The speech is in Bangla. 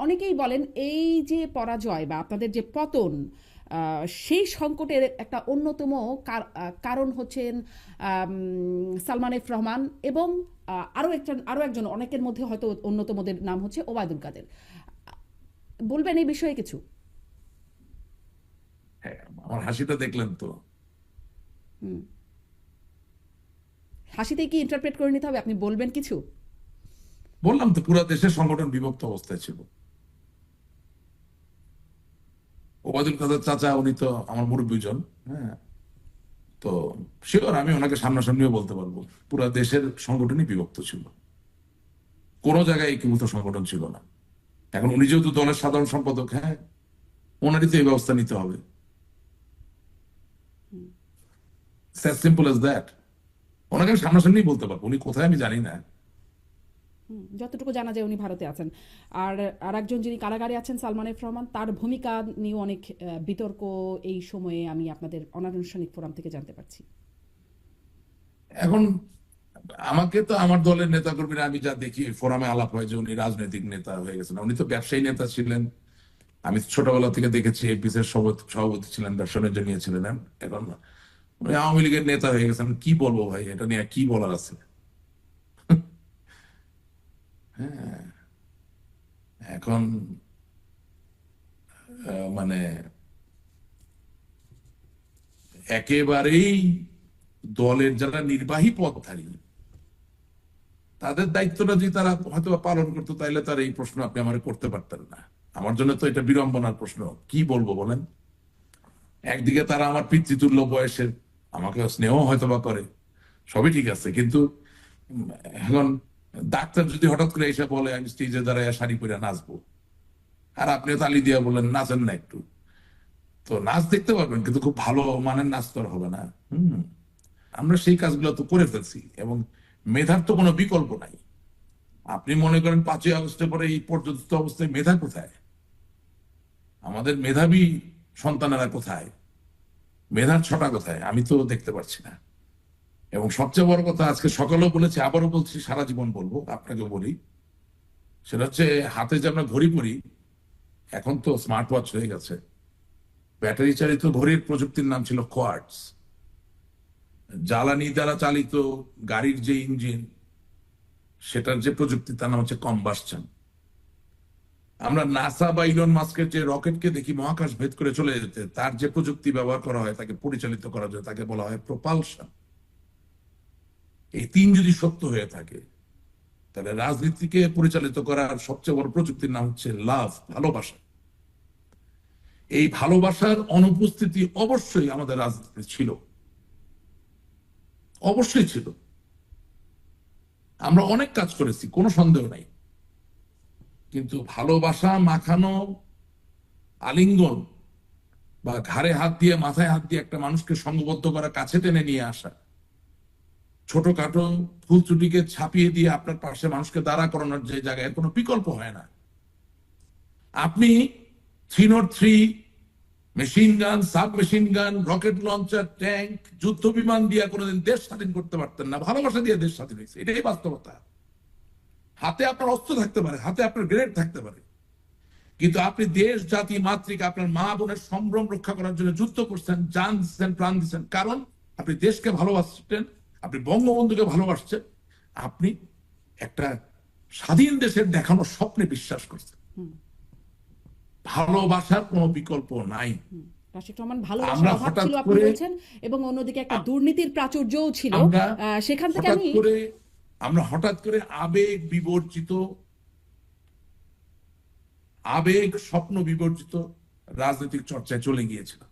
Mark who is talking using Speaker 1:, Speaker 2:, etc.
Speaker 1: অনেকেই বলেন এই যে পরাজয় বা আপনাদের যে পতন, সেই সংকটের একটা অন্যতম কারণ হচ্ছেন সালমান এফ রহমান এবং আরও একজন অনেকের মধ্যে হয়তো অন্যতমদের নাম হচ্ছে ওবায়দুল কাদের। বলবেন এই বিষয়ে কিছু?
Speaker 2: হ্যাঁ, আমার হাসিটা দেখলেন তো?
Speaker 1: হুম, হাসিতেই কি ইন্টারপ্রেট করে নিতে হবে? আপনি বলবেন কিছু?
Speaker 2: বললাম তো, পুরা দেশের সংগঠন বিভক্ত অবস্থায় ছিল। ওবায়দুল কাদের চাচা, উনি তো আমার মুরব্বীজন। হ্যাঁ, তো শিওর আমি ওনাকে সামনাসামনিও বলতে পারবো, পুরা দেশের সংগঠনই বিভক্ত ছিল, কোনো জায়গায় একীভূত সংগঠন ছিল না। এখন উনি যেহেতু দলের সাধারণ সম্পাদক, হ্যাঁ, ওনারই তো এই ব্যবস্থা নিতে হবে। Simple as that. ওনাকে আমি সামনাসামনি বলতে পারবো, উনি কোথায় আমি জানি না।
Speaker 1: যতটুকু জানা যায় উনি ভারতে আছেন। আর আরেকজন যিনি কারাগারে আছেন সালমান এফ রহমান, তার ভূমিকা নিয়ে অনেক বিতর্ক এই সময়ে আমি আপনাদের অনানুষ্ঠানিক ফোরাম থেকে জানতে পারছি।
Speaker 2: এখন আমাকে তো আমার দলের নেতা কর্মীরা, আমি যা দেখি ফোরামে আলাপ হয় যে উনি রাজনৈতিক নেতা হয়ে গেছেন। উনি তো ব্যবসায়ী নেতা ছিলেন। আমি ছোটবেলা থেকে দেখেছি এপিসের সভাপতি ছিলেন, ব্যবসা বাণিজ্য নিয়েছিলেন। এখন উনি আওয়ামী লীগের নেতা হয়ে গেছেন। কি বলবো ভাই, এটা নিয়ে কি বলার আছে? হ্যাঁ, এখন মানে একেবারেই দলের যারা নির্বাহী পদধারী, তাদের দায়িত্বটা যদি তারা হয়তো পালন করতো, তাইলে তার এই প্রশ্ন আপনি আমার করতে পারতেন না। আমার জন্য তো এটা বিড়ম্বনার প্রশ্ন। কি বলবো বলেন? একদিকে তারা আমার পিতৃতুল্য বয়সের, আমাকে স্নেহ হয়তো বা করে, সবই ঠিক আছে, কিন্তু উম, এখন ডাক্তার যদি হঠাৎ করে এসে বলে আমি স্টেজে দাঁড়ায় শাড়ি পরে নাচবো, আর আপনিও তালি দিয়ে বললেন নাচেন না একটু, তো নাচ দেখতে পারবেন কিন্তু খুব ভালো মানের নাচ তো আর হবে না। হম আমরা সেই কাজগুলো তো করে ফেলছি, এবং মেধার তো কোনো বিকল্প নাই। আপনি মনে করেন 5ই আগস্টের পরে এই পর্যন্ত অবস্থায় মেধা কোথায়? আমাদের মেধাবী সন্তানেরা কোথায়? মেধার ছটা কোথায়? আমি তো দেখতে পাচ্ছি না। এবং সবচেয়ে বড় কথা, আজকে সকালেও বলেছি, আবারও বলছি, সারা জীবন বলবো, আপনাকে বলি, সেটা হচ্ছে হাতে যে আমরা ঘড়ি পরি, এখন তো স্মার্ট ওয়াচ হয়ে গেছে। ব্যাটারি চালিত ঘড়ির প্রযুক্তির নাম ছিল কোয়ার্টজ। জ্বালানি দ্বারা চালিত গাড়ির যে ইঞ্জিন, সেটার যে প্রযুক্তি, তার নাম হচ্ছে কম্বাসশন। আমরা নাসা বা ইলন মাস্কের যে রকেটকে দেখি মহাকাশ ভেদ করে চলে যেতে, তার যে প্রযুক্তি ব্যবহার করা হয় তাকে পরিচালিত করা যায়, তাকে বলা হয় প্রপালশন। এই তিন যদি সত্য হয়ে থাকে, তাহলে রাজনীতিকে পরিচালিত করার সবচেয়ে বড় প্রযুক্তির নাম হচ্ছে লাভ, ভালোবাসা। এই ভালোবাসার অনুপস্থিতি অবশ্যই আমাদের রাজনীতিতে ছিল, অবশ্যই ছিল। আমরা অনেক কাজ করেছি, কোনো সন্দেহ নাই, কিন্তু ভালোবাসা মাখানো আলিঙ্গন বা ঘাড়ে হাত দিয়ে মাথায় হাত দিয়ে একটা মানুষকে সংঘবদ্ধ করা, কাছে টেনে নিয়ে আসা, ছোটখাটো ভুল ত্রুটিকে ছাপিয়ে দিয়ে আপনার পাশে মানুষকে দাঁড়া করানোর যে জায়গায়, এর কোনো বিকল্প হয় না। আপনি 303 machine gun, sub machine gun, rocket launcher, tank, যুদ্ধ বিমান দিয়ে কোনোদিন দেশ স্বাধীন করতে পারতেন না। ভালোবাসা দিয়ে দেশ স্বাধীন হয়েছে, এটাই বাস্তবতা। হাতে আপনার অস্ত্র থাকতে পারে, হাতে আপনার গ্রেনেড থাকতে পারে, কিন্তু আপনি দেশ, জাতি, মাতৃকা, আপনার মা বোনের সম্ভ্রম রক্ষা করার জন্য যুদ্ধ করছেন, জান দিচ্ছেন, প্রাণ দিচ্ছেন, কারণ আপনি দেশকে ভালোবাসছেন, আপনি বঙ্গবন্ধুকে ভালোবাসছেন, আপনি একটা স্বাধীন দেশের দেখানো স্বপ্নে বিশ্বাস করছেন। ভালোবাসার কোনো বিকল্প নাই।
Speaker 1: রাশিদ রহমান, ভালোবাসার
Speaker 2: আমরা
Speaker 1: অভাব
Speaker 2: হঠাৎ
Speaker 1: ছিল আপনি
Speaker 2: করে
Speaker 1: বলছেন, এবং অন্যদিকে একটা দুর্নীতির প্রাচুর্যও ছিল।
Speaker 2: আমরা
Speaker 1: সেখান থেকে
Speaker 2: হঠাৎ
Speaker 1: আমি
Speaker 2: করে আমরা হঠাৎ করে আবেগ স্বপ্ন বিবর্জিত রাজনৈতিক চর্চায় চলে গিয়েছিলাম।